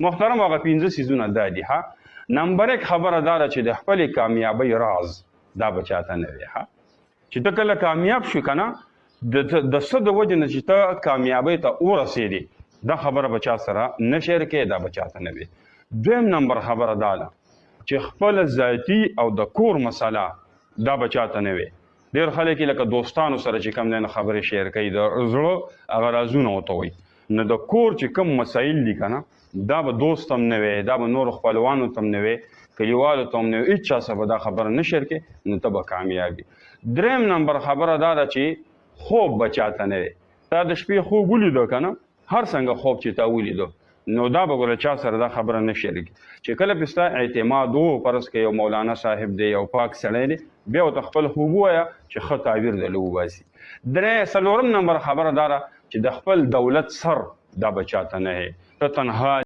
محترم هغه 15 سيزونه دا دي. ها نمبر 1 خبره دار چې د خپل کامیابی راز دا بچاته نه وي. ها چې ته کله کامیاب شو کنه د څه د وجه نه چې ته کامیابی ته ورسېدې دا خبره بچا سره نه شیر کې دا بچاته نه وي. دویم نمبر خبره دا ده چې خپل ذاتی او د کور مسله دا بچاته نه وي. ډېر خلک لکه دوستانو سره چې کم نه خبرې شیر کوي د زړه هغه رازونه ورته وایي نه د کور چې کم مسایل دي کنه دا به دوست هم نه وي دا به نور خپلوانو ته هم نه وي کلیوالو ته هم نه وي هېڅ چا سره به دا خبره نه شیر کوي نو ته به کامیابي. دریم نمبر خبره دا ده چې خوب بچاته نه وي. تا د شپې خوب ولیدو که نه هر څنګه خوب چې تا ولیدو نو دا به ګوره چا سره دا خبره نه شریکي چې کله پې ستا اعتماد و فرض که یو مولانا صاحب دی یو پاک سړی دی بیا ورته خپل خوب ووایه چې ښه تعبیر دله وباسي. څلورم نمبر خبره دا ده چې د خپل دولت سر دا به چاته نه وي. ته تنها